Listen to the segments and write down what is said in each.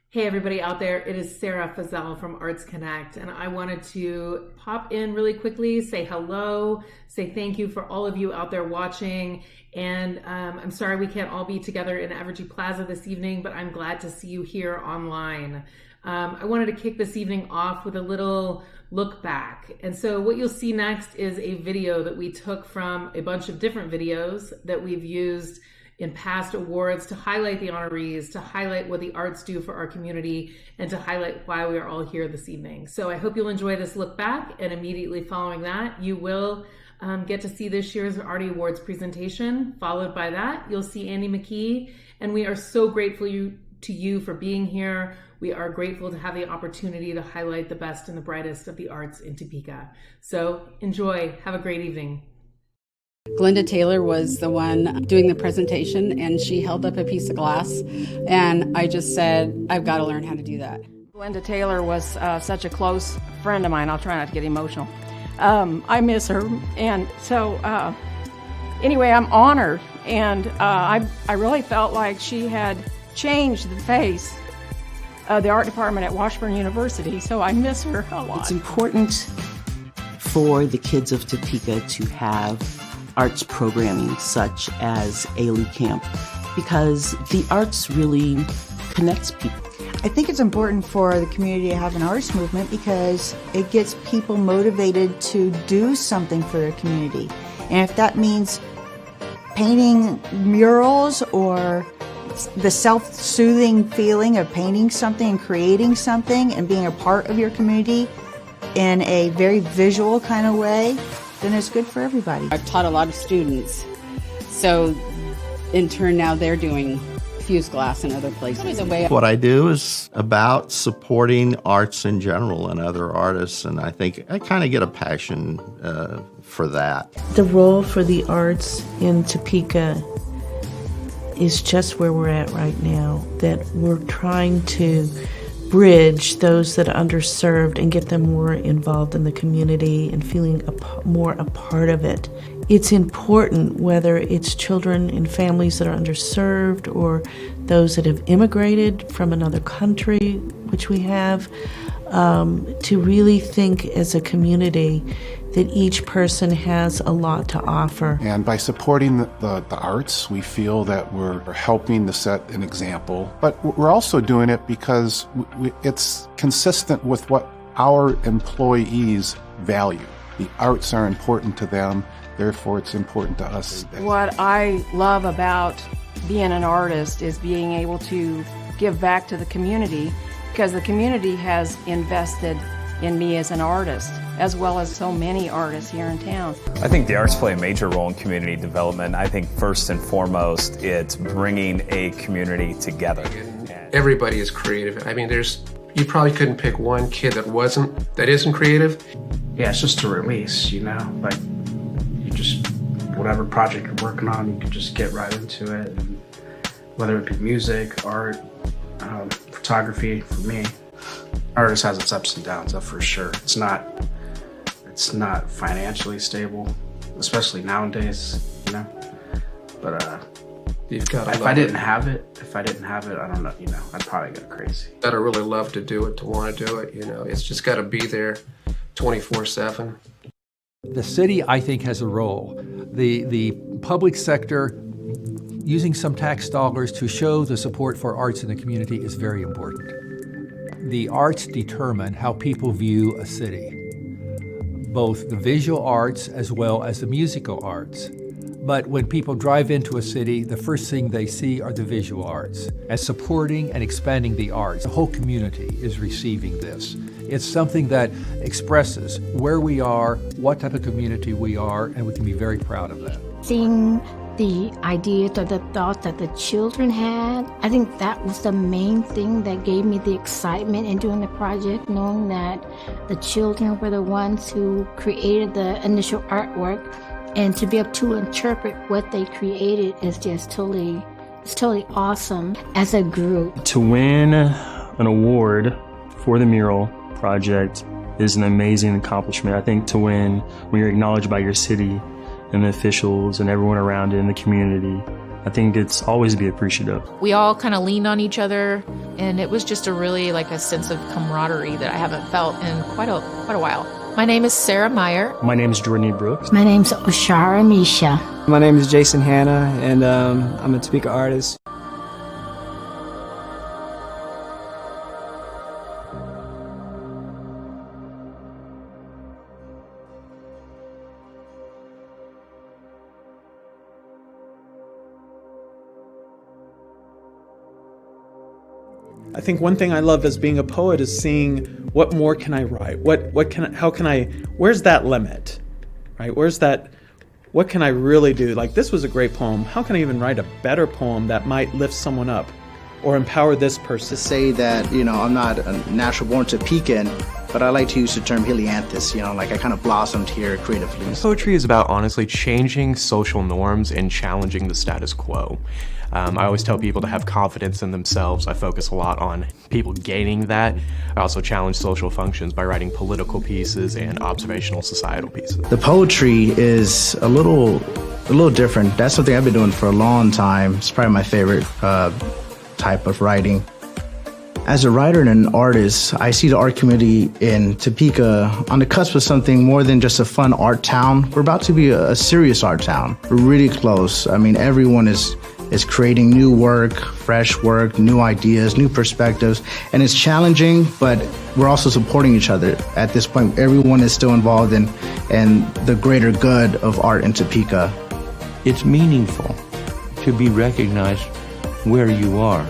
Hey everybody out there, it is Sarah Fazal from Arts Connect, and I wanted to pop in really quickly, say hello, say thank you for all of you out there watching, and I'm sorry we can't all be together in Evergy Plaza this evening, but I'm glad to see you here online. I wanted to kick this evening off with a little look back, and so what you'll see next is a video that we took from a bunch of different videos that we've used in past awards to highlight the honorees, to highlight what the arts do for our community, and to highlight why we are all here this evening. So I hope you'll enjoy this look back, and immediately following that, you will get to see this year's Arty Awards presentation. Followed by that, you'll see Andy McKee, and we are so grateful to you for being here. We are grateful to have the opportunity to highlight the best and the brightest of the arts in Topeka. So enjoy, have a great evening. Glenda Taylor was the one doing the presentation, and she held up a piece of glass, and I just said, I've got to learn how to do that. Glenda Taylor was such a close friend of mine. I'll try not to get emotional. I miss her, and so anyway, I'm honored, and I really felt like she had changed the face of the art department at Washburn University, so I miss her a lot. It's important for the kids of Topeka to have arts programming such as ALE Camp, because the arts really connects people. I think it's important for the community to have an arts movement because it gets people motivated to do something for their community. And if that means painting murals or the self-soothing feeling of painting something and creating something and being a part of your community in a very visual kind of way, then it's good for everybody. I've taught a lot of students, so in turn now they're doing fused glass in other places. What I do is about supporting arts in general and other artists, and I think I kind of get a passion for that. The role for the arts in Topeka is just where we're at right now, that we're trying to bridge those that are underserved and get them more involved in the community and feeling more a part of it. It's important, whether it's children in families that are underserved or those that have immigrated from another country, which we have, to really think as a community that each person has a lot to offer. And by supporting the arts, we feel that we're helping to set an example. But we're also doing it because it's consistent with what our employees value. The arts are important to them, therefore it's important to us. What I love about being an artist is being able to give back to the community, because the community has invested in me as an artist, as well as so many artists here in town. I think the arts play a major role in community development. I think first and foremost, it's bringing a community together. Everybody is creative. I mean, you probably couldn't pick one kid that isn't creative. Yeah, it's just a release, you know, like you just, whatever project you're working on, you can just get right into it. And whether it be music, art, photography, for me, artist has its ups and downs, for sure. It's not financially stable, especially nowadays, you know. But if I didn't have it, I don't know, you know, I'd probably go crazy. Gotta really love to do it, to want to do it, you know. It's just gotta be there 24/7. The city, I think, has a role. The public sector using some tax dollars to show the support for arts in the community is very important. The arts determine how people view a city, both the visual arts as well as the musical arts. But when people drive into a city, the first thing they see are the visual arts. As supporting and expanding the arts, the whole community is receiving this. It's something that expresses where we are, what type of community we are, and we can be very proud of that. Seeing the ideas or the thoughts that the children had, I think that was the main thing that gave me the excitement in doing the project, knowing that the children were the ones who created the initial artwork, and to be able to interpret what they created is just totally awesome as a group. To win an award for the mural project is an amazing accomplishment. I think to win when you're acknowledged by your city and the officials and everyone around it in the community. I think it's always to be appreciative. We all kind of leaned on each other, and it was just a sense of camaraderie that I haven't felt in quite a while. My name is Sarah Meyer. My name is Jordan Brooks. My name's Oshara Misha. My name is Jason Hanna, and I'm a Topeka artist. I think one thing I love as being a poet is seeing what more can I write? Where's that limit? Right? What can I really do? Like, this was a great poem. How can I even write a better poem that might lift someone up or empower this person? To say that, I'm not a natural born Topekan, but I like to use the term helianthus, I kind of blossomed here creatively. Poetry is about honestly changing social norms and challenging the status quo. I always tell people to have confidence in themselves. I focus a lot on people gaining that. I also challenge social functions by writing political pieces and observational societal pieces. The poetry is a little different. That's something I've been doing for a long time. It's probably my favorite type of writing. As a writer and an artist, I see the art community in Topeka on the cusp of something more than just a fun art town. We're about to be a serious art town. We're really close. I mean, everyone is creating new work, fresh work, new ideas, new perspectives, and it's challenging, but we're also supporting each other. At this point, everyone is still involved in the greater good of art in Topeka. It's meaningful to be recognized where you are.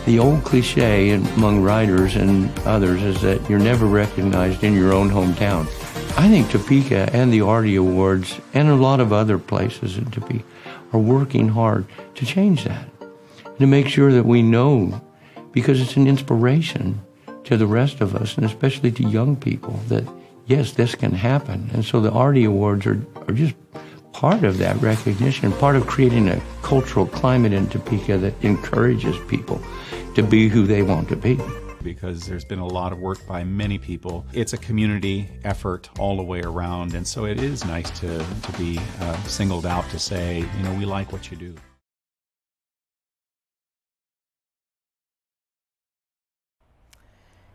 The old cliche among writers and others is that you're never recognized in your own hometown. I think Topeka and the Arty Awards and a lot of other places in Topeka are working hard to change that, to make sure that we know, because it's an inspiration to the rest of us, and especially to young people, that yes, this can happen. And so the Arty Awards are just part of that recognition, part of creating a cultural climate in Topeka that encourages people to be who they want to be. Because there's been a lot of work by many people. It's a community effort all the way around, and so it is nice to be singled out to say, we like what you do.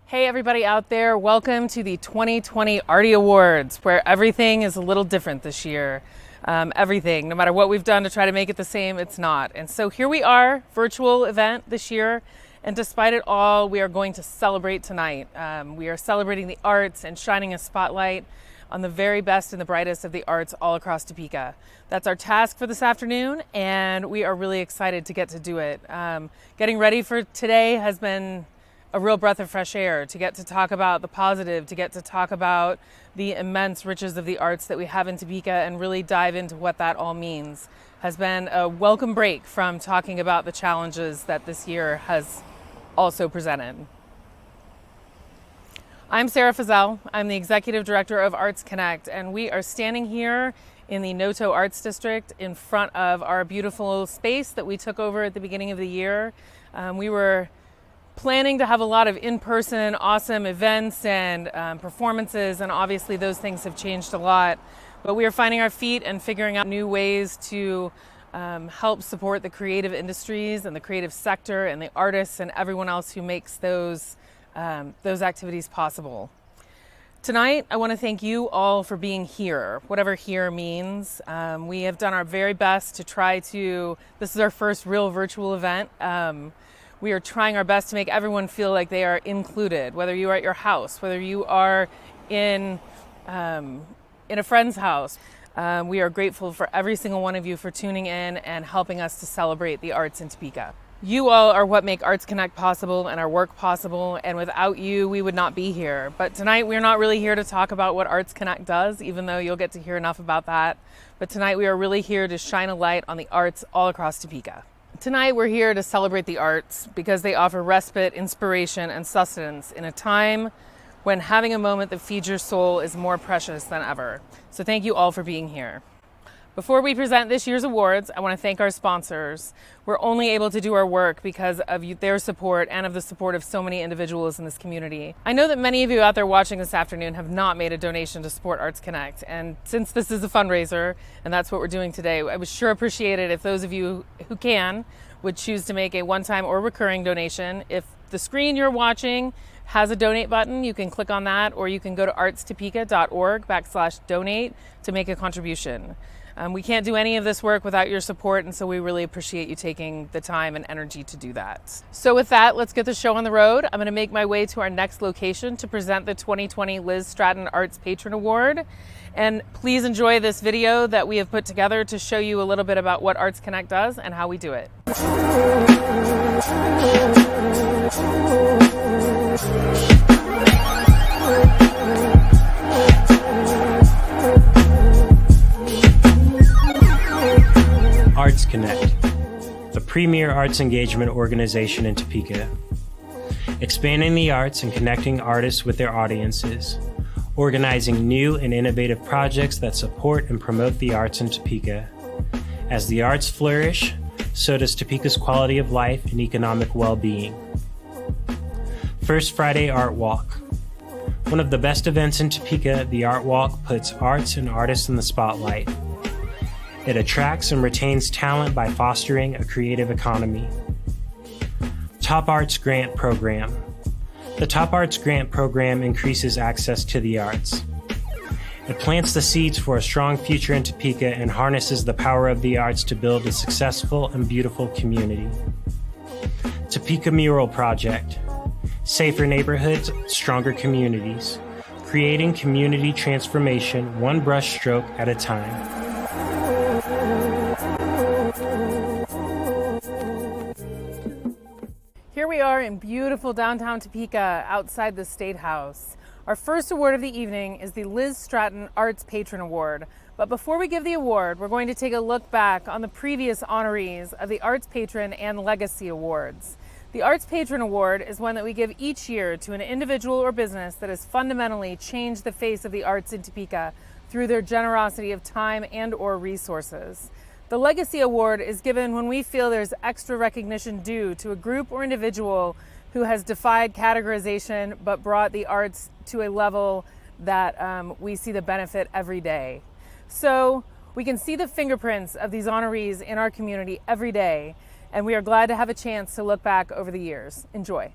Hey everybody out there, welcome to the 2020 Arty Awards, where everything is a little different this year. Everything, no matter what we've done to try to make it the same, it's not. And so here we are, virtual event this year. And despite it all, we are going to celebrate tonight. We are celebrating the arts and shining a spotlight on the very best and the brightest of the arts all across Topeka. That's our task for this afternoon, and we are really excited to get to do it. Getting ready for today has been a real breath of fresh air, to get to talk about the positive, to get to talk about the immense riches of the arts that we have in Topeka and really dive into what that all means. Has been a welcome break from talking about the challenges that this year has also presented. I'm Sarah Fazell. I'm the Executive Director of Arts Connect, and we are standing here in the Noto Arts District in front of our beautiful space that we took over at the beginning of the year. We were planning to have a lot of in-person awesome events and performances, and obviously those things have changed a lot. But we are finding our feet and figuring out new ways to help support the creative industries and the creative sector and the artists and everyone else who makes those activities possible. Tonight, I want to thank you all for being here, whatever here means. We have done our very best to try to, this is our first real virtual event. We are trying our best to make everyone feel like they are included, whether you are at your house, whether you are in a friend's house. We are grateful for every single one of you for tuning in and helping us to celebrate the arts in Topeka. You all are what make Arts Connect possible and our work possible, and without you, we would not be here. But tonight, we're not really here to talk about what Arts Connect does, even though you'll get to hear enough about that. But tonight, we are really here to shine a light on the arts all across Topeka. Tonight, we're here to celebrate the arts because they offer respite, inspiration, and sustenance in a time when having a moment that feeds your soul is more precious than ever. So thank you all for being here. Before we present this year's awards, I want to thank our sponsors. We're only able to do our work because of their support and of the support of so many individuals in this community. I know that many of you out there watching this afternoon have not made a donation to support Arts Connect, and since this is a fundraiser, and that's what we're doing today, I would sure appreciate it if those of you who can would choose to make a one-time or recurring donation. If the screen you're watching has a donate button, you can click on that, or you can go to artstopeka.org/donate to make a contribution. We can't do any of this work without your support, and so we really appreciate you taking the time and energy to do that. So with that, let's get the show on the road. I'm going to make my way to our next location to present the 2020 Liz Stratton Arts Patron Award. And please enjoy this video that we have put together to show you a little bit about what Arts Connect does and how we do it. Arts Connect, the premier arts engagement organization in Topeka. Expanding the arts and connecting artists with their audiences, organizing new and innovative projects that support and promote the arts in Topeka. As the arts flourish, so does Topeka's quality of life and economic well-being. First Friday Art Walk. One of the best events in Topeka, the Art Walk puts arts and artists in the spotlight. It attracts and retains talent by fostering a creative economy. Top Arts Grant Program. The Top Arts Grant Program increases access to the arts. It plants the seeds for a strong future in Topeka and harnesses the power of the arts to build a successful and beautiful community. Topeka Mural Project. Safer neighborhoods, stronger communities. Creating community transformation one brush stroke at a time. Here we are in beautiful downtown Topeka outside the State House. Our first award of the evening is the Liz Stratton Arts Patron Award. But before we give the award, we're going to take a look back on the previous honorees of the Arts Patron and Legacy Awards. The Arts Patron Award is one that we give each year to an individual or business that has fundamentally changed the face of the arts in Topeka through their generosity of time and or resources. The Legacy Award is given when we feel there's extra recognition due to a group or individual who has defied categorization but brought the arts to a level that we see the benefit every day. So we can see the fingerprints of these honorees in our community every day, and we are glad to have a chance to look back over the years. Enjoy.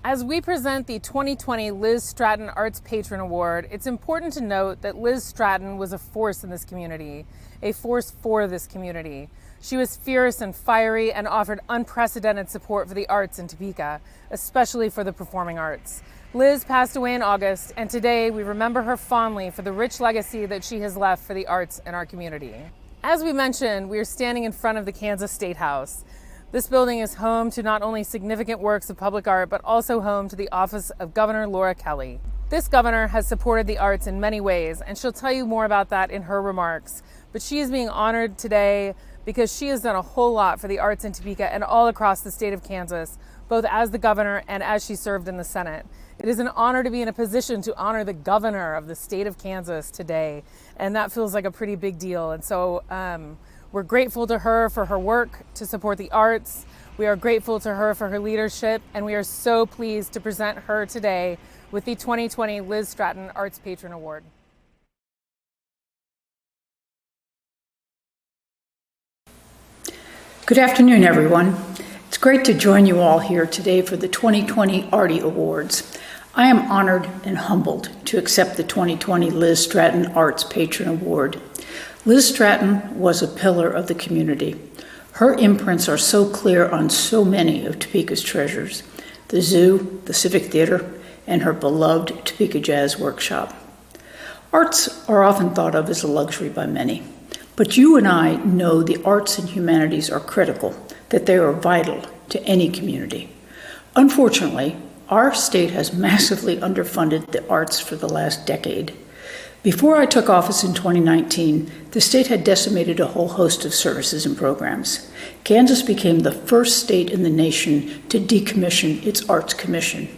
As we present the 2020 Liz Stratton Arts Patron Award, it's important to note that Liz Stratton was a force in this community, a force for this community. She was fierce and fiery and offered unprecedented support for the arts in Topeka, especially for the performing arts. Liz passed away in August, and today we remember her fondly for the rich legacy that she has left for the arts in our community. As we mentioned, we are standing in front of the Kansas State House. This building is home to not only significant works of public art, but also home to the office of Governor Laura Kelly. This governor has supported the arts in many ways, and she'll tell you more about that in her remarks. But she is being honored today because she has done a whole lot for the arts in Topeka and all across the state of Kansas, both as the governor and as she served in the Senate. It is an honor to be in a position to honor the governor of the state of Kansas today, and that feels like a pretty big deal. And so we're grateful to her for her work to support the arts. We are grateful to her for her leadership, and we are so pleased to present her today with the 2020 Liz Stratton Arts Patron Award. Good afternoon, everyone. It's great to join you all here today for the 2020 Arty Awards. I am honored and humbled to accept the 2020 Liz Stratton Arts Patron Award. Liz Stratton was a pillar of the community. Her imprints are so clear on so many of Topeka's treasures: the zoo, the Civic Theater, and her beloved Topeka Jazz Workshop. Arts are often thought of as a luxury by many, but you and I know the arts and humanities are critical, that they are vital to any community. Unfortunately, our state has massively underfunded the arts for the last decade. Before I took office in 2019, the state had decimated a whole host of services and programs. Kansas became the first state in the nation to decommission its Arts Commission.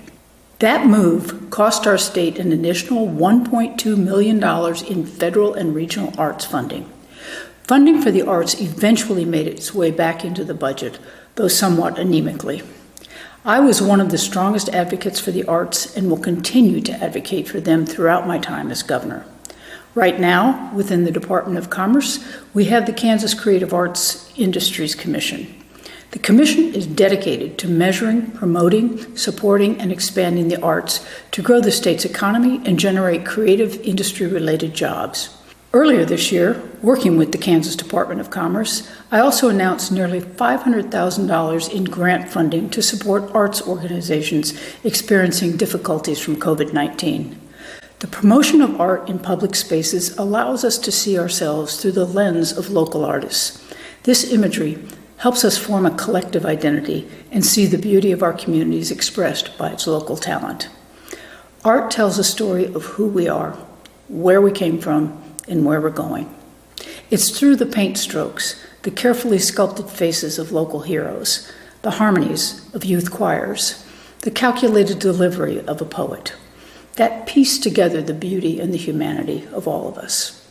That move cost our state an additional $1.2 million in federal and regional arts funding. Funding for the arts eventually made its way back into the budget, though somewhat anemically. I was one of the strongest advocates for the arts and will continue to advocate for them throughout my time as governor. Right now, within the Department of Commerce, we have the Kansas Creative Arts Industries Commission. The commission is dedicated to measuring, promoting, supporting, and expanding the arts to grow the state's economy and generate creative industry-related jobs. Earlier this year, working with the Kansas Department of Commerce, I also announced nearly $500,000 in grant funding to support arts organizations experiencing difficulties from COVID-19. The promotion of art in public spaces allows us to see ourselves through the lens of local artists. This imagery helps us form a collective identity and see the beauty of our communities expressed by its local talent. Art tells a story of who we are, where we came from, and where we're going. It's through the paint strokes, the carefully sculpted faces of local heroes, the harmonies of youth choirs, the calculated delivery of a poet, that piece together the beauty and the humanity of all of us.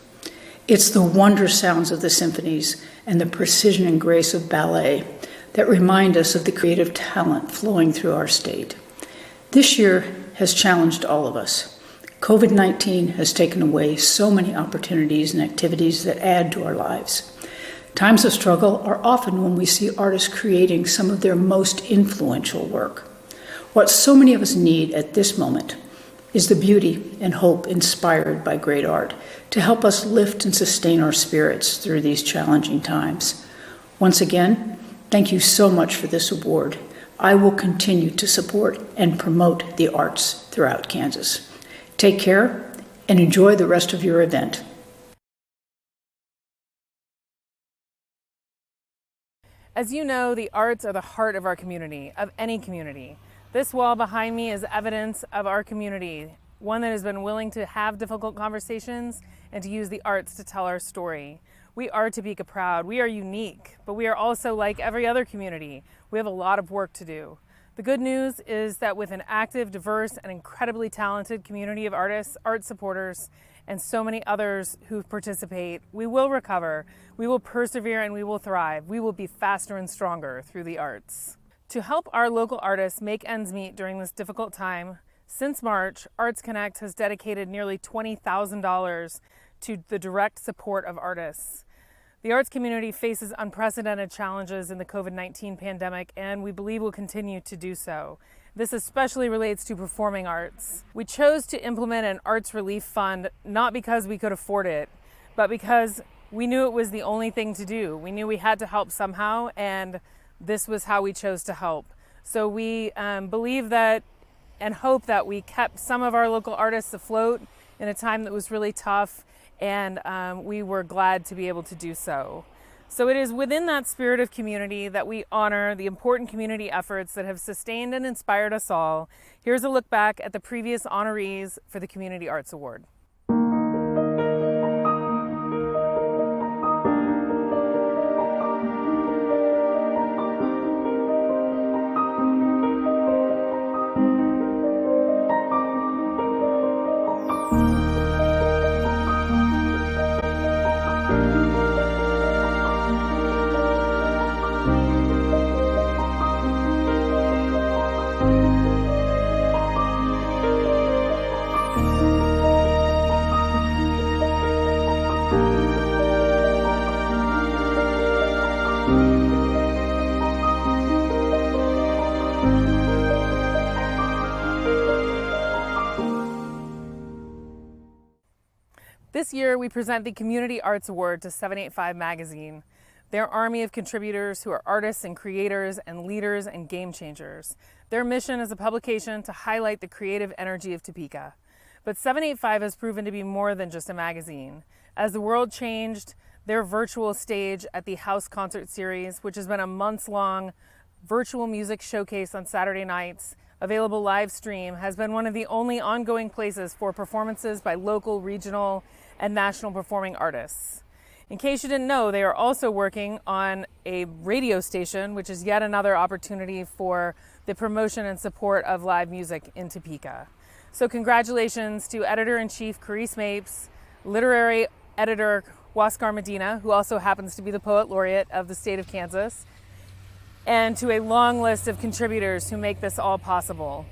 It's the wonder sounds of the symphonies and the precision and grace of ballet that remind us of the creative talent flowing through our state. This year has challenged all of us. COVID-19 has taken away so many opportunities and activities that add to our lives. Times of struggle are often when we see artists creating some of their most influential work. What so many of us need at this moment is the beauty and hope inspired by great art to help us lift and sustain our spirits through these challenging times. Once again, thank you so much for this award. I will continue to support and promote the arts throughout Kansas. Take care and enjoy the rest of your event. As you know, the arts are the heart of our community, of any community. This wall behind me is evidence of our community, one that has been willing to have difficult conversations and to use the arts to tell our story. We are Topeka proud. We are unique, but we are also like every other community. We have a lot of work to do. The good news is that with an active, diverse, and incredibly talented community of artists, art supporters, and so many others who participate, we will recover, we will persevere, and we will thrive. We will be faster and stronger through the arts. To help our local artists make ends meet during this difficult time, since March, Arts Connect has dedicated nearly $20,000 to the direct support of artists. The arts community faces unprecedented challenges in the COVID-19 pandemic, and we believe will continue to do so. This especially relates to performing arts. We chose to implement an arts relief fund not because we could afford it, but because we knew it was the only thing to do. We knew we had to help somehow, and this was how we chose to help. So we believe that and hope that we kept some of our local artists afloat in a time that was really tough, and we were glad to be able to do so. So it is within that spirit of community that we honor the important community efforts that have sustained and inspired us all. Here's a look back at the previous honorees for the Community Arts Award. This year, we present the Community Arts Award to 785 Magazine, their army of contributors who are artists and creators and leaders and game changers. Their mission is a publication to highlight the creative energy of Topeka. But 785 has proven to be more than just a magazine. As the world changed, their virtual stage at the House Concert Series, which has been a months-long virtual music showcase on Saturday nights, available live stream, has been one of the only ongoing places for performances by local, regional, and national performing artists. In case you didn't know, they are also working on a radio station, which is yet another opportunity for the promotion and support of live music in Topeka. So congratulations to Editor-in-Chief Carice Mapes, Literary Editor Huascar Medina, who also happens to be the Poet Laureate of the state of Kansas, and to a long list of contributors who make this all possible.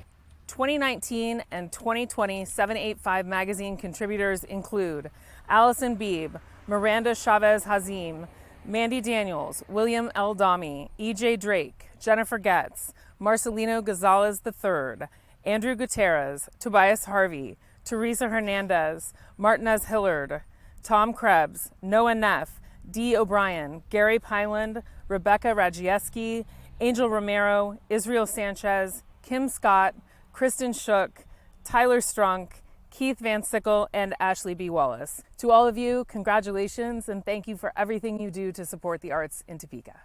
2019 and 2020 785 magazine contributors include Allison Beebe, Miranda Chavez Hazim, Mandy Daniels, William L. Dami, E.J. Drake, Jennifer Getz, Marcelino Gonzalez III, Andrew Gutierrez, Tobias Harvey, Teresa Hernandez, Martinez Hillard, Tom Krebs, Noah Neff, Dee O'Brien, Gary Pyland, Rebecca Radzieski, Angel Romero, Israel Sanchez, Kim Scott, Kristen Shook, Tyler Strunk, Keith Van Sickle, and Ashley B. Wallace. To all of you, congratulations and thank you for everything you do to support the arts in Topeka.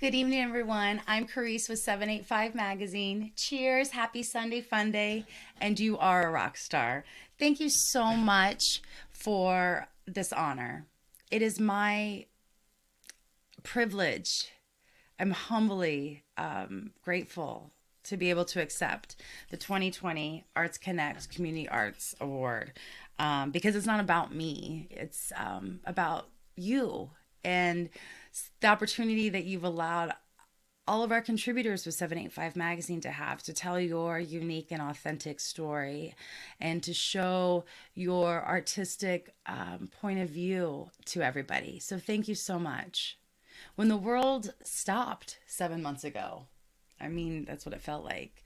Good evening, everyone. I'm Carice with 785 Magazine. Cheers, happy Sunday fun day, and you are a rock star. Thank you so much for this honor. It is my privilege. I'm humbly grateful to be able to accept the 2020 Arts Connect Community Arts Award because it's not about me. It's about you and the opportunity that you've allowed all of our contributors with 785 Magazine to have, to tell your unique and authentic story and to show your artistic point of view to everybody. So thank you so much. When the world stopped 7 months ago, I mean, that's what it felt like.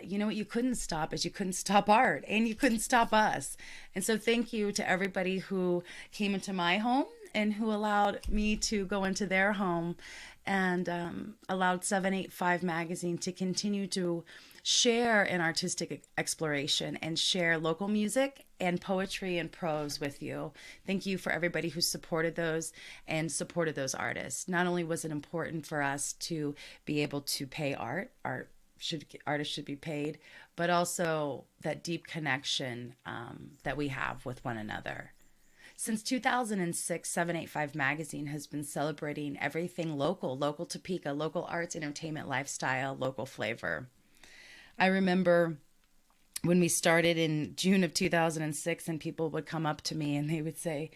You know what you couldn't stop is you couldn't stop art, and you couldn't stop us. And so thank you to everybody who came into my home and who allowed me to go into their home and allowed 785 Magazine to continue to share an artistic exploration and share local music and poetry and prose with you. Thank you for everybody who supported those and supported those artists. Not only was it important for us to be able to pay artists should be paid, but also that deep connection that we have with one another. Since 2006, 785 Magazine has been celebrating everything local Topeka, local arts, entertainment, lifestyle, local flavor. I remember when we started in June of 2006 and people would come up to me and they would say,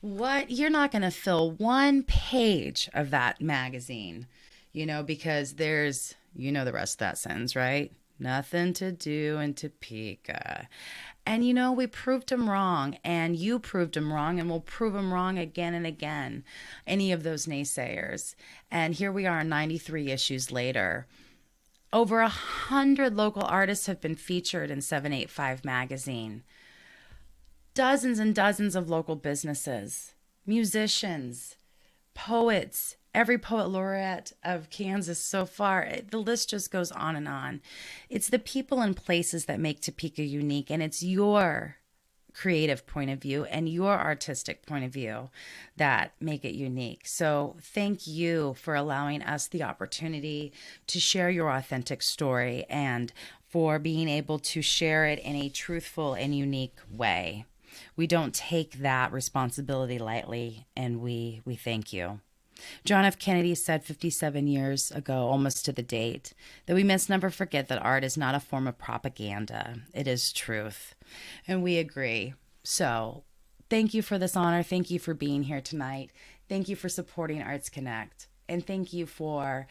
"What? You're not going to fill one page of that magazine, because there's, the rest of that sentence, right? Nothing to do in Topeka." And we proved them wrong, and you proved them wrong, and we'll prove them wrong again and again, any of those naysayers. And here we are 93 issues later. Over 100 local artists have been featured in 785 Magazine. Dozens and dozens of local businesses, musicians, poets, every poet laureate of Kansas so far. The list just goes on and on. It's the people and places that make Topeka unique, and it's your creative point of view and your artistic point of view that make it unique. So thank you for allowing us the opportunity to share your authentic story and for being able to share it in a truthful and unique way. We don't take that responsibility lightly, and we thank you. John F. Kennedy said 57 years ago, almost to the date, that we must never forget that art is not a form of propaganda. It is truth. And we agree. So thank you for this honor. Thank you for being here tonight. Thank you for supporting Arts Connect. And thank you for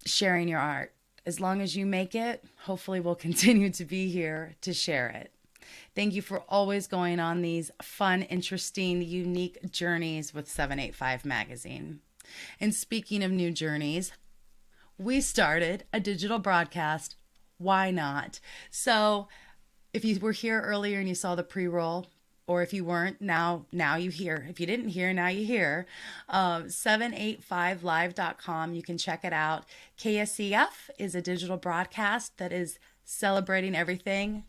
sharing your art. As long as you make it, hopefully we'll continue to be here to share it. Thank you for always going on these fun, interesting, unique journeys with 785 Magazine. And speaking of new journeys, we started a digital broadcast. Why not? So if you were here earlier and you saw the pre-roll, or if you weren't, now you hear. If you didn't hear, now you hear. 785live.com. You can check it out. KSCF is a digital broadcast that is celebrating everything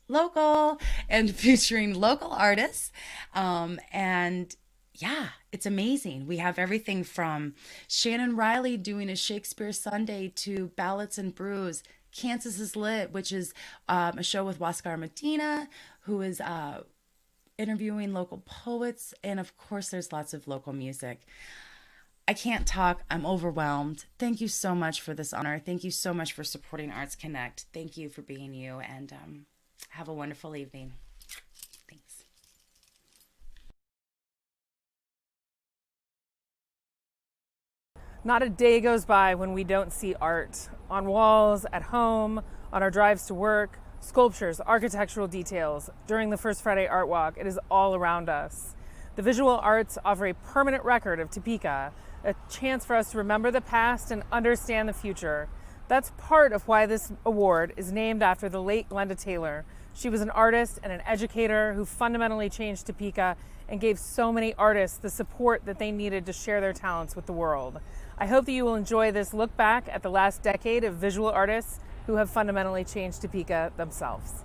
local and featuring local artists. And yeah, it's amazing. We have everything from Shannon Riley doing a Shakespeare Sunday to Ballads and Brews. Kansas is Lit, which is a show with Oscar Medina, who is interviewing local poets. And of course, there's lots of local music. I can't talk. I'm overwhelmed. Thank you so much for this honor. Thank you so much for supporting Arts Connect. Thank you for being you, and have a wonderful evening. Thanks. Not a day goes by when we don't see art. On walls, at home, on our drives to work, sculptures, architectural details. During the First Friday Art Walk, it is all around us. The visual arts offer a permanent record of Topeka, a chance for us to remember the past and understand the future. That's part of why this award is named after the late Glenda Taylor. She was an artist and an educator who fundamentally changed Topeka and gave so many artists the support that they needed to share their talents with the world. I hope that you will enjoy this look back at the last decade of visual artists who have fundamentally changed Topeka themselves.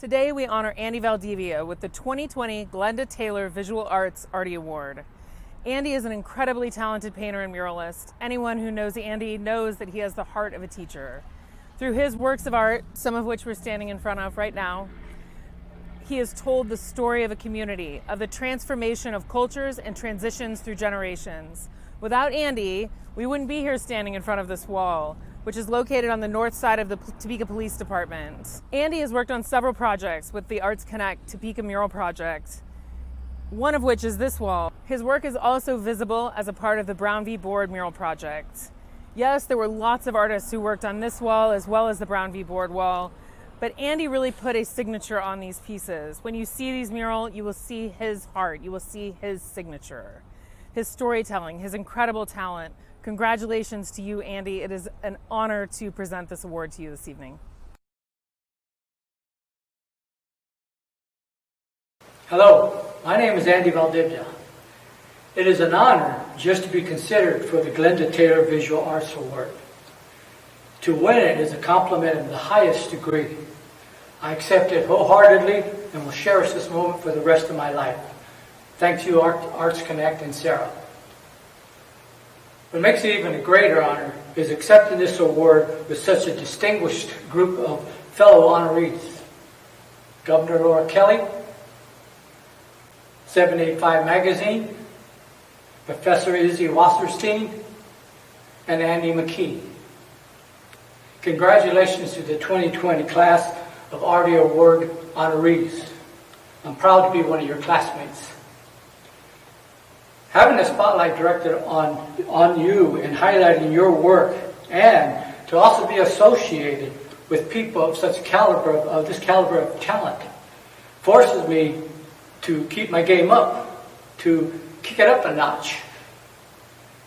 Today we honor Andy Valdivia with the 2020 Glenda Taylor Visual Arts Arty Award. Andy is an incredibly talented painter and muralist. Anyone who knows Andy knows that he has the heart of a teacher. Through his works of art, some of which we're standing in front of right now, he has told the story of a community, of the transformation of cultures and transitions through generations. Without Andy, we wouldn't be here standing in front of this wall, which is located on the north side of the Topeka Police Department. Andy has worked on several projects with the Arts Connect Topeka Mural Project, one of which is this wall. His work is also visible as a part of the Brown v. Board mural project. Yes, there were lots of artists who worked on this wall as well as the Brown v. Board wall, but Andy really put a signature on these pieces. When you see these murals, you will see his heart, you will see his signature, his storytelling, his incredible talent. Congratulations to you, Andy. It is an honor to present this award to you this evening. Hello, my name is Andy Valdivia. It is an honor just to be considered for the Glenda Taylor Visual Arts Award. To win it is a compliment of the highest degree. I accept it wholeheartedly and will cherish this moment for the rest of my life. Thank you, Arts Connect and Sarah. What makes it even a greater honor is accepting this award with such a distinguished group of fellow honorees. Governor Laura Kelly, 785 Magazine, Professor Izzy Wasserstein, and Andy McKee. Congratulations to the 2020 class of Arty Award honorees. I'm proud to be one of your classmates. Having the spotlight directed on you and highlighting your work, and to also be associated with people of such caliber, of this caliber of talent, forces me to keep my game up, to kick it up a notch.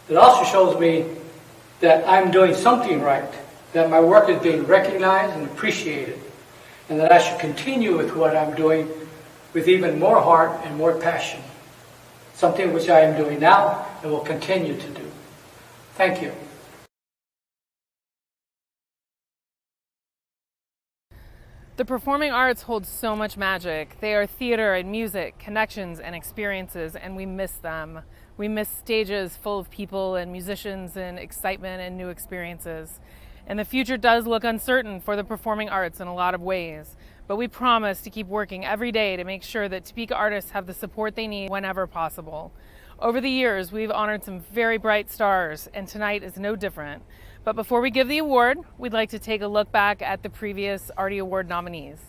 It also shows me that I'm doing something right, that my work is being recognized and appreciated, and that I should continue with what I'm doing with even more heart and more passion. Something which I am doing now and will continue to do. Thank you. The performing arts hold so much magic. They are theater and music, connections and experiences, and we miss them. We miss stages full of people and musicians and excitement and new experiences. And the future does look uncertain for the performing arts in a lot of ways, but we promise to keep working every day to make sure that Topeka artists have the support they need whenever possible. Over the years, we've honored some very bright stars, and tonight is no different. But before we give the award, we'd like to take a look back at the previous Arty Award nominees.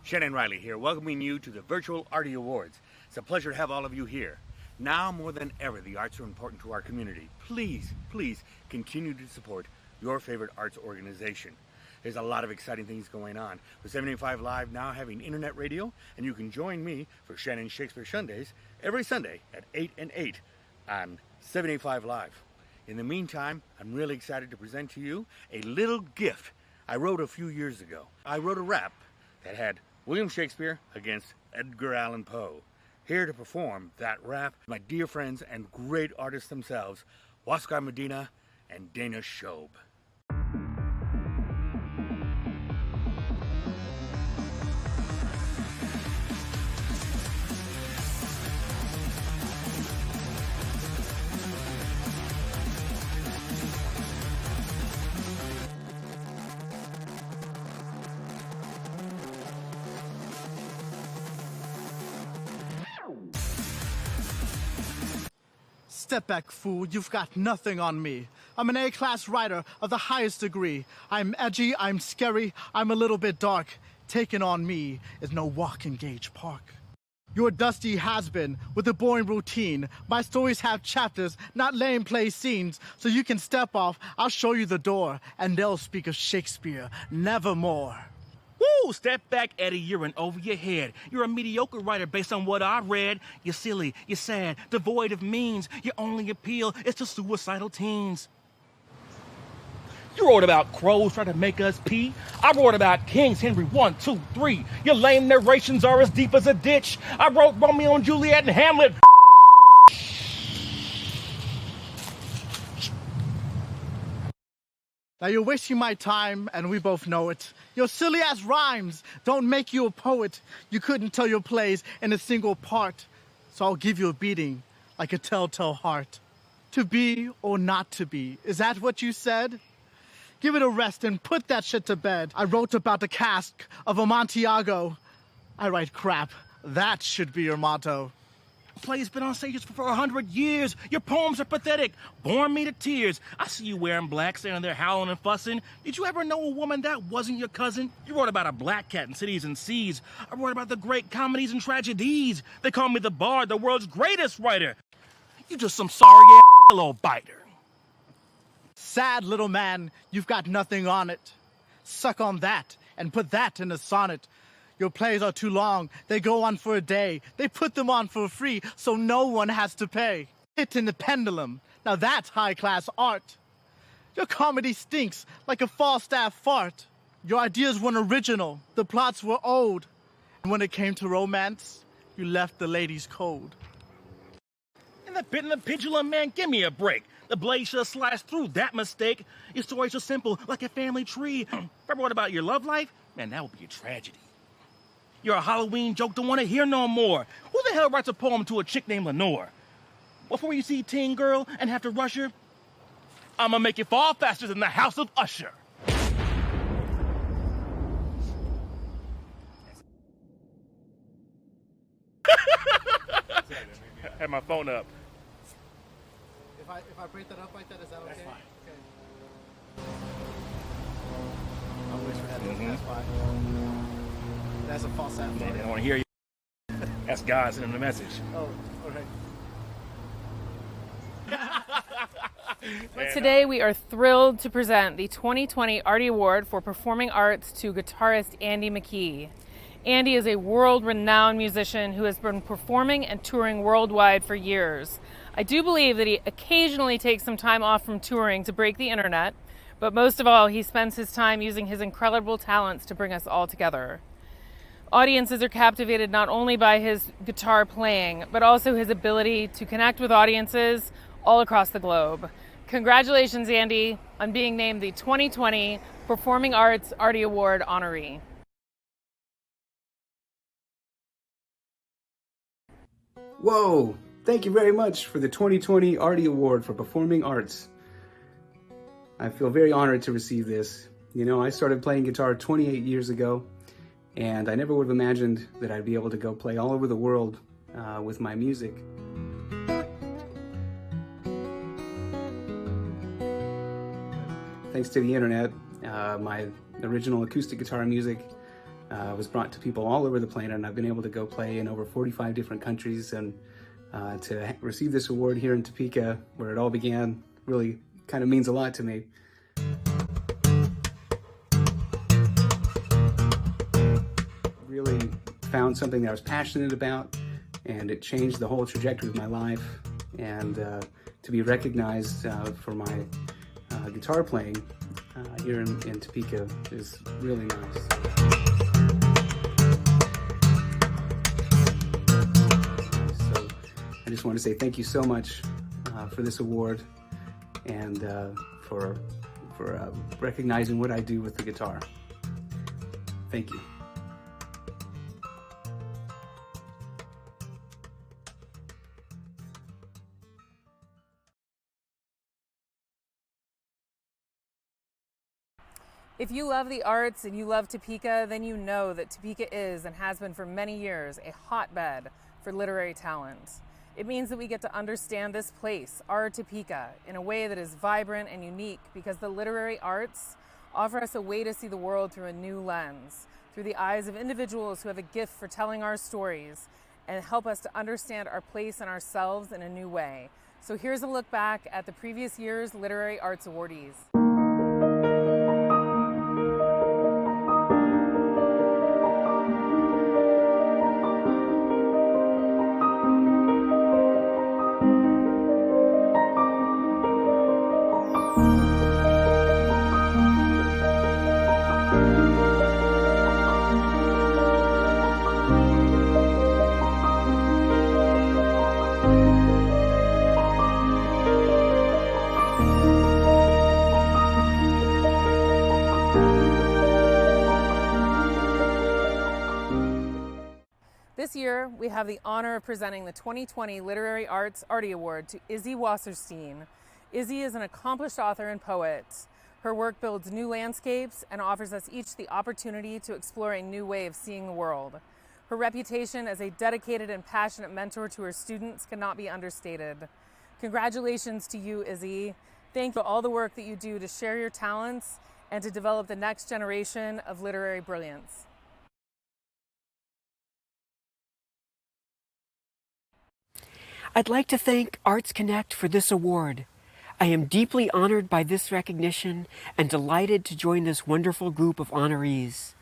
Shannon Riley here, welcoming you to the virtual Arty Awards. It's a pleasure to have all of you here. Now more than ever, the arts are important to our community. Please, please continue to support your favorite arts organization. There's a lot of exciting things going on. With 785 Live now having internet radio, and you can join me for Shannon Shakespeare Sundays every Sunday at 8 and 8 on 785 Live. In the meantime, I'm really excited to present to you a little gift I wrote a few years ago. I wrote a rap that had William Shakespeare against Edgar Allan Poe. Here to perform that rap, my dear friends and great artists themselves, Oscar Medina and Dana Shobe. Step back, fool. You've got nothing on me. I'm an A-class writer of the highest degree. I'm edgy, I'm scary, I'm a little bit dark. Taking on me is no walk in Gage Park. You're a dusty has-been with a boring routine. My stories have chapters, not lame play scenes. So you can step off, I'll show you the door, and they'll speak of Shakespeare, nevermore. Woo! Step back, Eddie, you're in over your head. You're a mediocre writer based on what I read. You're silly, you're sad, devoid of means. Your only appeal is to suicidal teens. You wrote about crows trying to make us pee. I wrote about Kings, Henry 1, 2, 3. Your lame narrations are as deep as a ditch. I wrote Romeo and Juliet and Hamlet. Now you're wasting my time, and we both know it. Your silly-ass rhymes don't make you a poet. You couldn't tell your plays in a single part. So I'll give you a beating like a telltale heart. To be or not to be, is that what you said? Give it a rest and put that shit to bed. I wrote about the cask of Amontillado. I write crap. That should be your motto. Play's been on stages for 100 years. Your poems are pathetic. Boring me to tears. I see you wearing black, standing there howling and fussing. Did you ever know a woman that wasn't your cousin? You wrote about a black cat in cities and seas. I wrote about the great comedies and tragedies. They call me the Bard, the world's greatest writer. You just some sorry-ass little biter. Sad little man, you've got nothing on it. Suck on that and put that in a sonnet. Your plays are too long, they go on for a day. They put them on for free, so no one has to pay. Hit in the pendulum, now that's high-class art. Your comedy stinks like a Falstaff fart. Your ideas weren't original, the plots were old. And when it came to romance, you left the ladies cold. And the bit in the pendulum, man, give me a break. The blade should have sliced through that mistake. Your story's so simple, like a family tree. If I wrote about your love life, man, that would be a tragedy. You're a Halloween joke, don't want to hear no more. Who the hell writes a poem to a chick named Lenore? Before you see teen girl and have to rush her, I'ma make it fall faster than the House of Usher. Had my phone up. If I break that up like that, is that okay? That's fine. Okay. I wish we had that. That's fine. That's a false sound. I don't want to hear you. That's God sending the message. Oh, okay. But today we are thrilled to present the 2020 Arty Award for Performing Arts to guitarist Andy McKee. Andy is a world-renowned musician who has been performing and touring worldwide for years. I do believe that he occasionally takes some time off from touring to break the internet, but most of all, he spends his time using his incredible talents to bring us all together. Audiences are captivated not only by his guitar playing, but also his ability to connect with audiences all across the globe. Congratulations, Andy, on being named the 2020 Performing Arts Arty Award Honoree. Whoa! Thank you very much for the 2020 Arty Award for Performing Arts. I feel very honored to receive this. You know, I started playing guitar 28 years ago, and I never would have imagined that I'd be able to go play all over the world with my music. Thanks to the internet, my original acoustic guitar music was brought to people all over the planet, and I've been able to go play in over 45 different countries, and to receive this award here in Topeka, where it all began, really kind of means a lot to me. Really found something that I was passionate about, and it changed the whole trajectory of my life, and to be recognized for my guitar playing here in Topeka is really nice. So I just want to say thank you so much for this award and for recognizing what I do with the guitar. Thank you. If you love the arts and you love Topeka, then you know that Topeka is and has been for many years a hotbed for literary talent. It means that we get to understand this place, our Topeka, in a way that is vibrant and unique because the literary arts offer us a way to see the world through a new lens, through the eyes of individuals who have a gift for telling our stories and help us to understand our place and ourselves in a new way. So here's a look back at the previous year's Literary Arts Awardees. This year, we have the honor of presenting the 2020 Literary Arts Arty Award to Izzy Wasserstein. Izzy is an accomplished author and poet. Her work builds new landscapes and offers us each the opportunity to explore a new way of seeing the world. Her reputation as a dedicated and passionate mentor to her students cannot be understated. Congratulations to you, Izzy. Thank you for all the work that you do to share your talents and to develop the next generation of literary brilliance. I'd like to thank Arts Connect for this award. I am deeply honored by this recognition and delighted to join this wonderful group of honorees.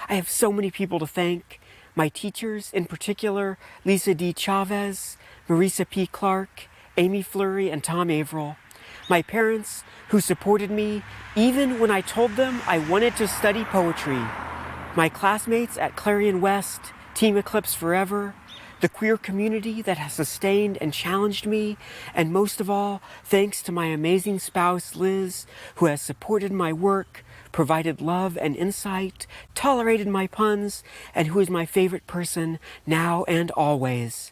I have so many people to thank. My teachers, in particular, Lisa D. Chavez, Marisa P. Clark, Amy Fleury, and Tom Averill. My parents, who supported me even when I told them I wanted to study poetry. My classmates at Clarion West, Team Eclipse Forever, the queer community that has sustained and challenged me, and most of all, thanks to my amazing spouse, Liz, who has supported my work, provided love and insight, tolerated my puns, and who is my favorite person now and always.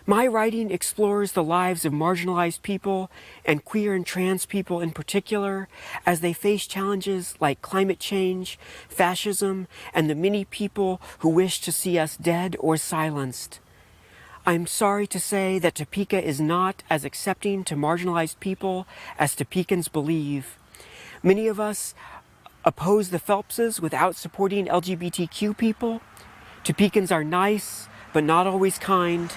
My writing explores the lives of marginalized people, and queer and trans people in particular, as they face challenges like climate change, fascism, and the many people who wish to see us dead or silenced. I'm sorry to say that Topeka is not as accepting to marginalized people as Topekans believe. Many of us oppose the Phelpses without supporting LGBTQ people. Topekans are nice, but not always kind.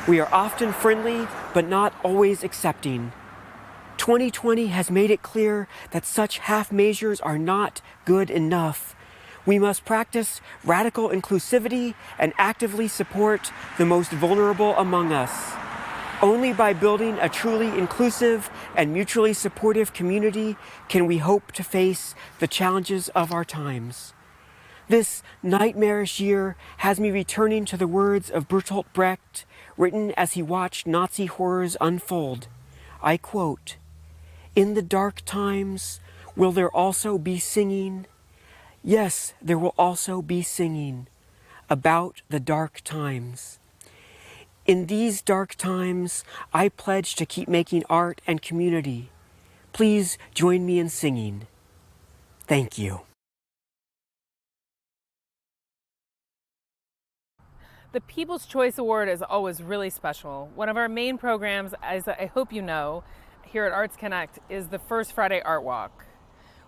We are often friendly, but not always accepting. 2020 has made it clear that such half measures are not good enough. We must practice radical inclusivity and actively support the most vulnerable among us. Only by building a truly inclusive and mutually supportive community can we hope to face the challenges of our times. This nightmarish year has me returning to the words of Bertolt Brecht, written as he watched Nazi horrors unfold. I quote, "In the dark times, will there also be singing? Yes, there will also be singing about the dark times. In these dark times, I pledge to keep making art and community. Please join me in singing. Thank you." The People's Choice Award is always really special. One of our main programs, as I hope you know, here at Arts Connect, is the First Friday Art Walk.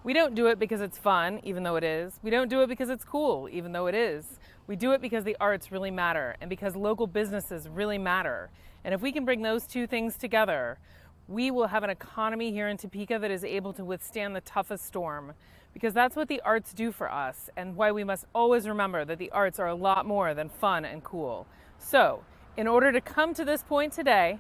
We don't do it because it's fun, even though it is. We don't do it because it's cool, even though it is. We do it because the arts really matter and because local businesses really matter. And if we can bring those two things together, we will have an economy here in Topeka that is able to withstand the toughest storm, because that's what the arts do for us, and why we must always remember that the arts are a lot more than fun and cool. So, in order to come to this point today,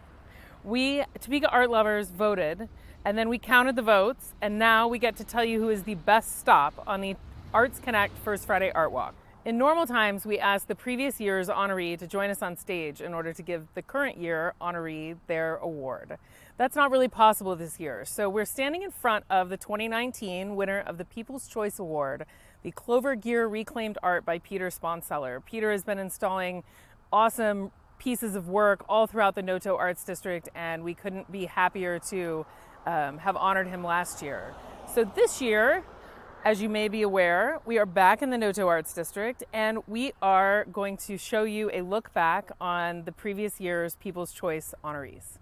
we Topeka art lovers voted, and then we counted the votes, and now we get to tell you who is the best stop on the Arts Connect First Friday Art Walk. In normal times, we ask the previous year's honoree to join us on stage in order to give the current year honoree their award. That's not really possible this year, so we're standing in front of the 2019 winner of the People's Choice Award, the Clover Gear Reclaimed Art by Peter Sponseller. Peter has been installing awesome pieces of work all throughout the Noto Arts District, and we couldn't be happier to have honored him last year. So this year, as you may be aware, we are back in the Noto Arts District, and we are going to show you a look back on the previous year's People's Choice honorees.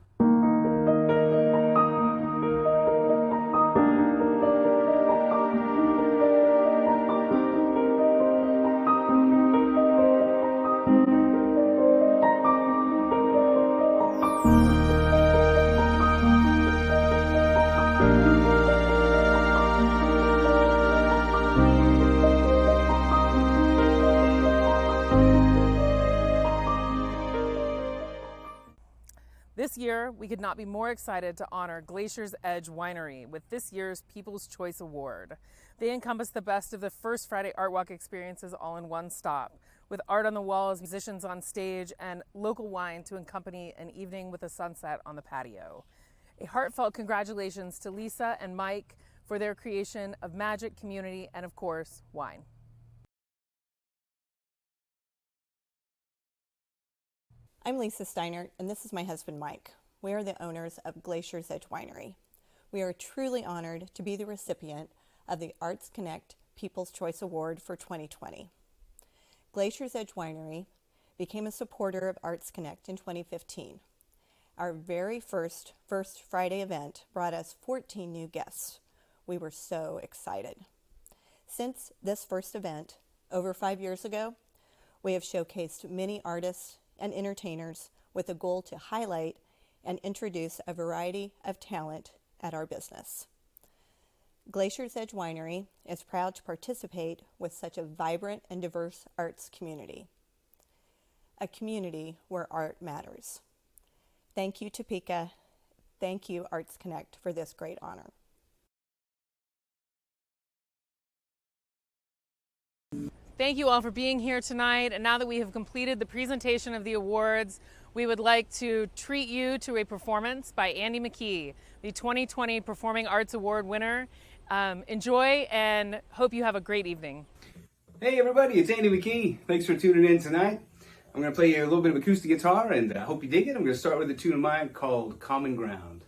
This year, we could not be more excited to honor Glaciers Edge Winery with this year's People's Choice Award. They encompass the best of the First Friday Art Walk experiences all in one stop, with art on the walls, musicians on stage, and local wine to accompany an evening with a sunset on the patio. A heartfelt congratulations to Lisa and Mike for their creation of magic, community, and of course, wine. I'm Lisa Steiner, and this is my husband, Mike. We are the owners of Glaciers Edge Winery. We are truly honored to be the recipient of the Arts Connect People's Choice Award for 2020. Glaciers Edge Winery became a supporter of Arts Connect in 2015. Our very first Friday event brought us 14 new guests. We were so excited. Since this first event, over 5 years ago, we have showcased many artists and entertainers with a goal to highlight and introduce a variety of talent at our business. Glaciers Edge Winery is proud to participate with such a vibrant and diverse arts community, a community where art matters. Thank you, Topeka. Thank you, Arts Connect, for this great honor. Thank you all for being here tonight. And now that we have completed the presentation of the awards, we would like to treat you to a performance by Andy McKee, the 2020 Performing Arts Award winner. Enjoy and hope you have a great evening. Hey everybody, it's Andy McKee. Thanks for tuning in tonight. I'm going to play you a little bit of acoustic guitar and I hope you dig it. I'm going to start with a tune of mine called Common Ground.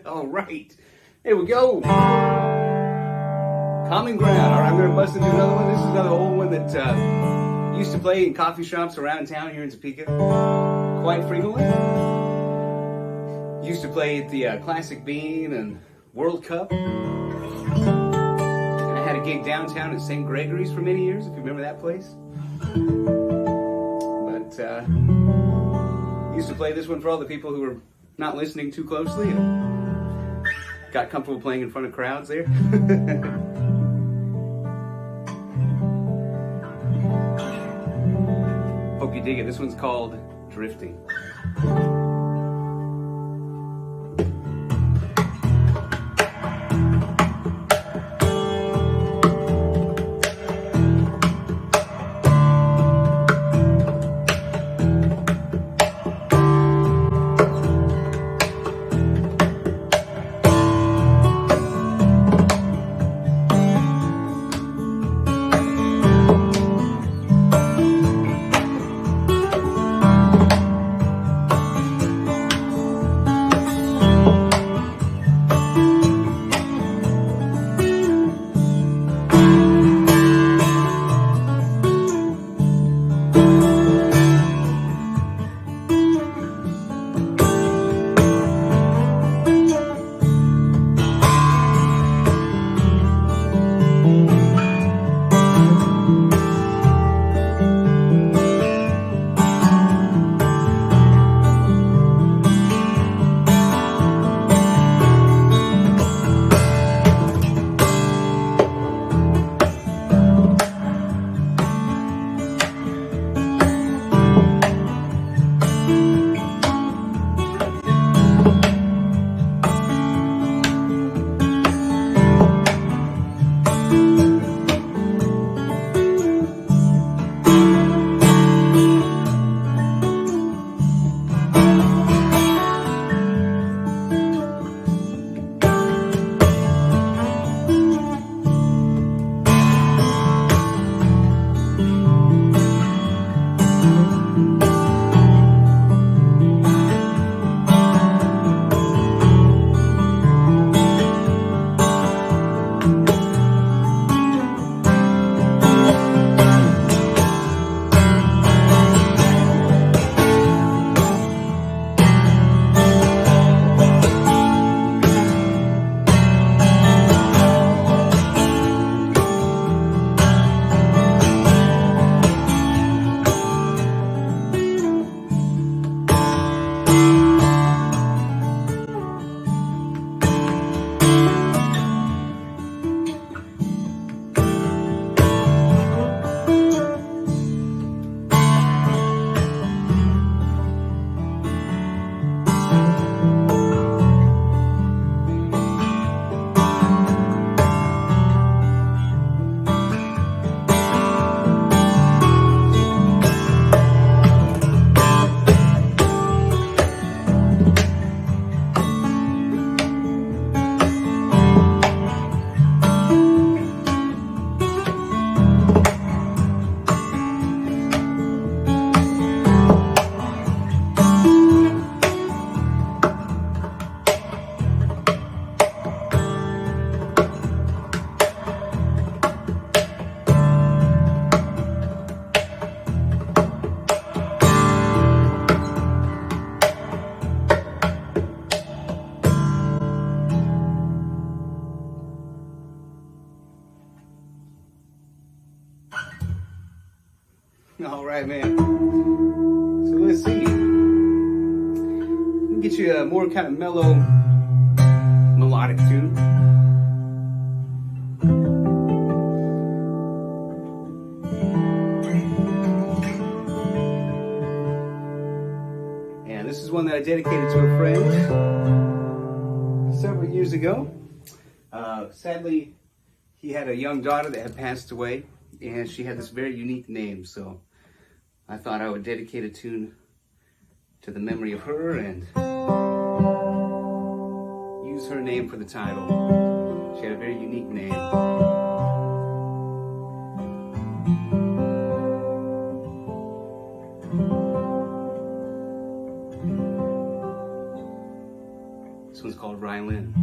All right, here we go. Common Ground. All right, I'm going to bust into another one. This is another old one that used to play in coffee shops around town here in Topeka quite frequently. Used to play at the Classic Bean and World Cup. And I had a gig downtown at St. Gregory's for many years, if you remember that place. But used to play this one for all the people who were not listening too closely and got comfortable playing in front of crowds there. Hope you dig it. This one's called Drifting. All right, man. So let's see. Let me get you a more kind of mellow, melodic tune. And this is one that I dedicated to a friend several years ago. Sadly, he had a young daughter that had passed away, and she had this very unique name, so I thought I would dedicate a tune to the memory of her and use her name for the title. She had a very unique name. This one's called Rylan.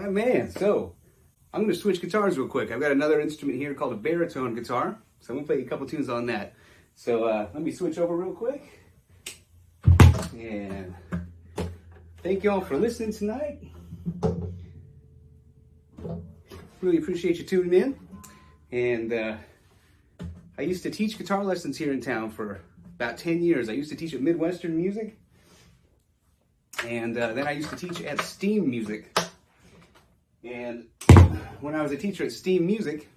right, man. So I'm going to switch guitars real quick. I've got another instrument here called a baritone guitar. So I'm going to play a couple tunes on that. So let me switch over real quick. And thank you all for listening tonight. Really appreciate you tuning in. And I used to teach guitar lessons here in town for about 10 years. I used to teach at Midwestern Music. And then I used to teach at Steam Music. And when I was a teacher at Steam Music,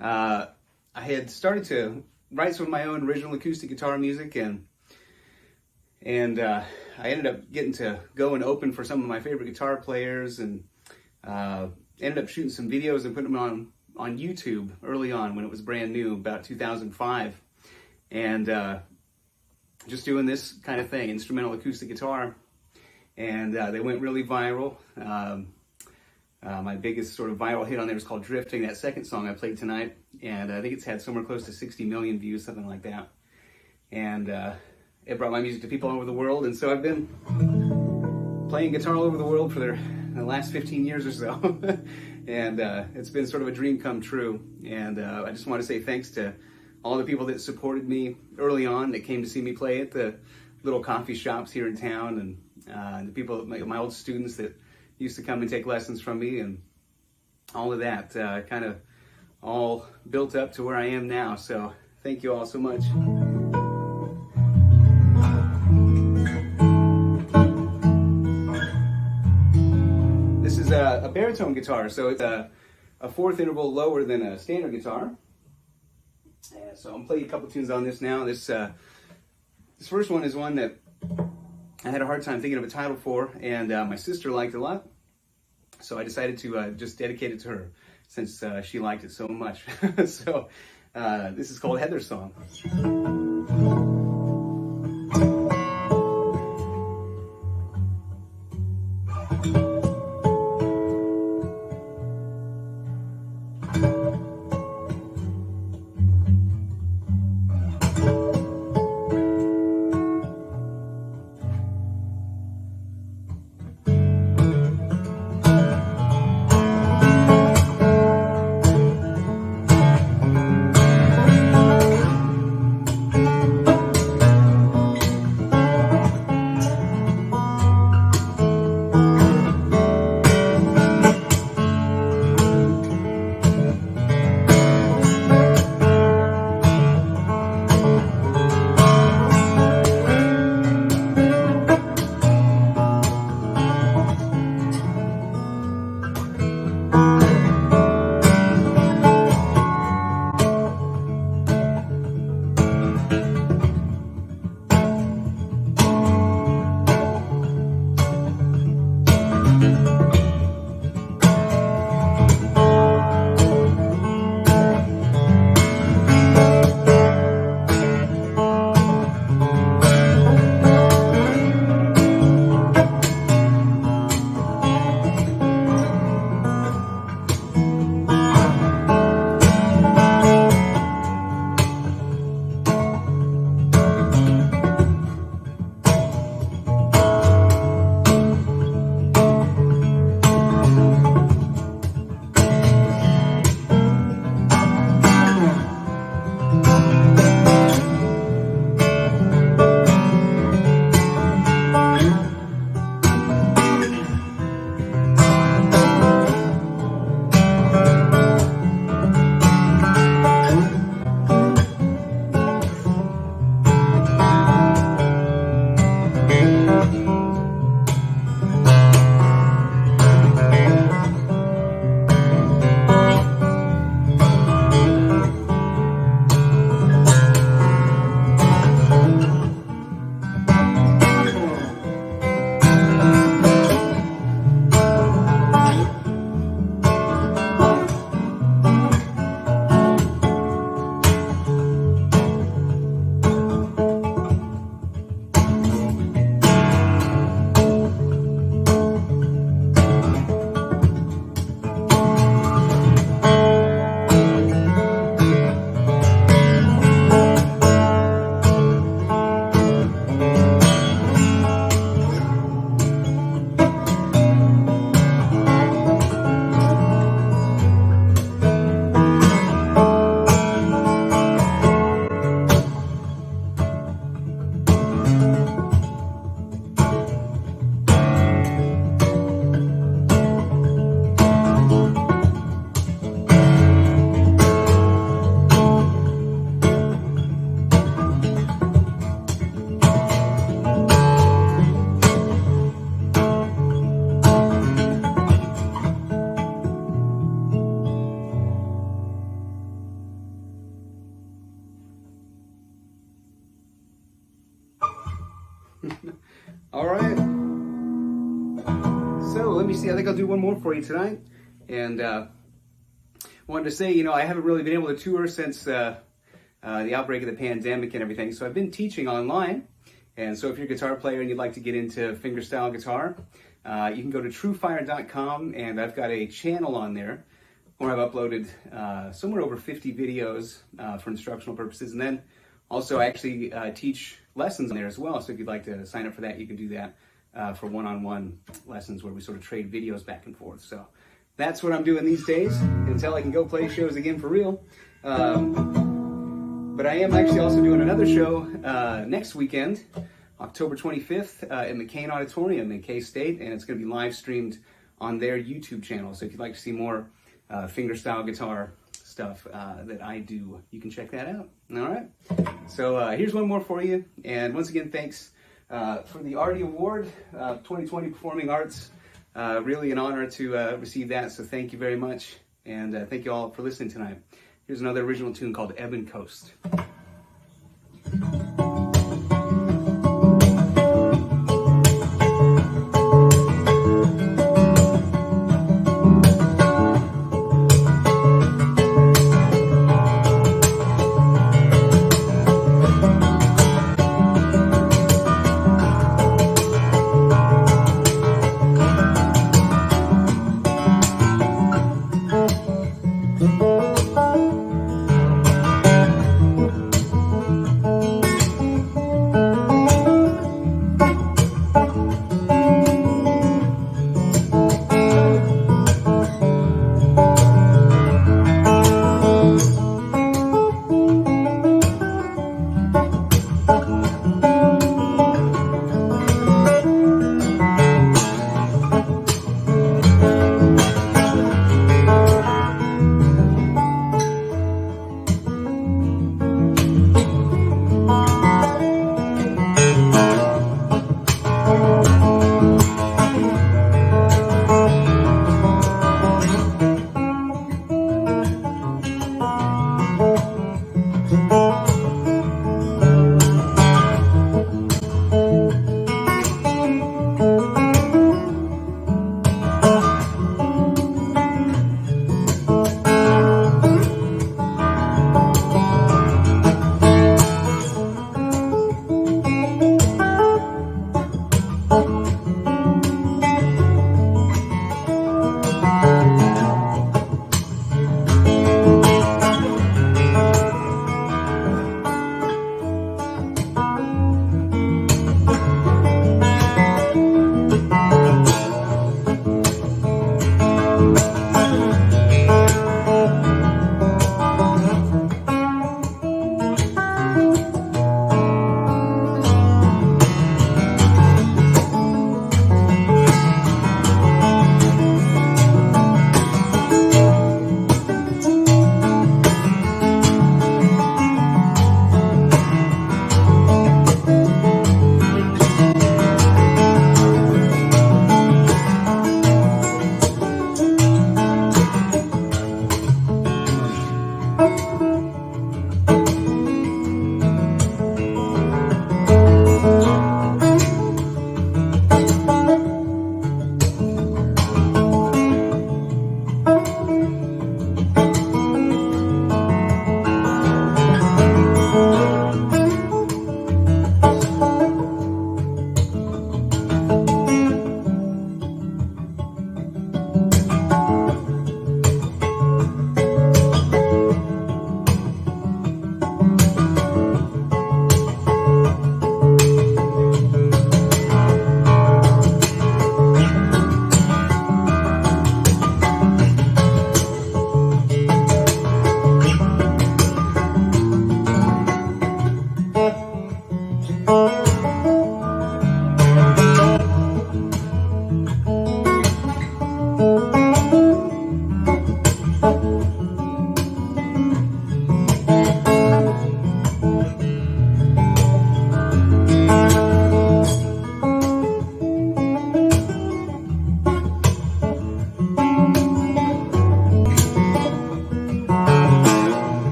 I had started to write some of my own original acoustic guitar music, and I ended up getting to go and open for some of my favorite guitar players, and ended up shooting some videos and putting them on YouTube early on when it was brand new, about 2005, and just doing this kind of thing, instrumental acoustic guitar, and they went really viral. My biggest sort of viral hit on there was called Drifting, that second song I played tonight, and I think it's had somewhere close to 60 million views, something like that. And it brought my music to people all over the world, and so I've been playing guitar all over the world for the last 15 years or so. And it's been sort of a dream come true. And I just want to say thanks to all the people that supported me early on, that came to see me play at the little coffee shops here in town, and the people, my old students that used to come and take lessons from me, and all of that kind of all built up to where I am now. So thank you all so much. This is a baritone guitar, so it's a fourth interval lower than a standard guitar. And so I'm playing a couple tunes on this now. This first one is one that I had a hard time thinking of a title for, and my sister liked it a lot, so I decided to just dedicate it to her, since she liked it so much. So this is called Heather's Song. All right. So let me see. I think I'll do one more for you tonight. And wanted to say, I haven't really been able to tour since the outbreak of the pandemic and everything. So I've been teaching online. And so if you're a guitar player and you'd like to get into fingerstyle guitar, you can go to truefire.com, and I've got a channel on there where I've uploaded somewhere over 50 videos for instructional purposes. And then also I actually teach lessons on there as well. So if you'd like to sign up for that, you can do that for one-on-one lessons where we sort of trade videos back and forth. So that's what I'm doing these days until I can go play shows again for real. But I am actually also doing another show next weekend, October 25th at McKee Auditorium in K-State, and it's going to be live streamed on their YouTube channel. So if you'd like to see more fingerstyle guitar stuff that I do, you can check that out. All right. So here's one more for you. And once again, thanks for the Arty Award, 2020 Performing Arts. Really an honor to receive that. So thank you very much. And thank you all for listening tonight. Here's another original tune called Ebon Coast.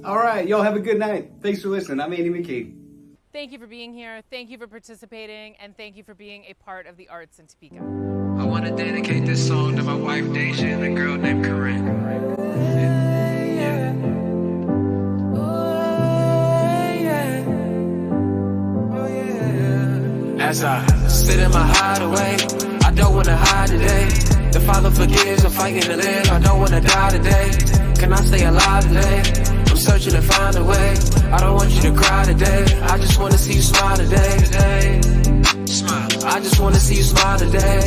All right, y'all have a good night. Thanks for listening. I'm Andy McKee. Thank you for being here. Thank you for participating. And thank you for being a part of the arts in Topeka. I want to dedicate this song to my wife, Daisha, and a girl named Corinne. As I sit in my hideaway, I don't want to hide today. The Father forgives, I'm fighting to live, I don't want to die today. Can I stay alive today? I'm searching to find a way. I don't want you to cry today. I just want to see you smile today. Smile. I just want to see you smile today.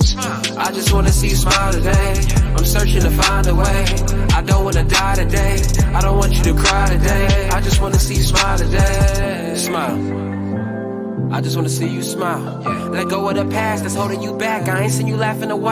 Smile. I just want to see you smile today. I'm searching to find a way. I don't want to die today. I don't want you to cry today. I just want to see you smile today. Smile. I just wanna see you smile. Let go of the past that's holding you back. I ain't seen you laugh in a while.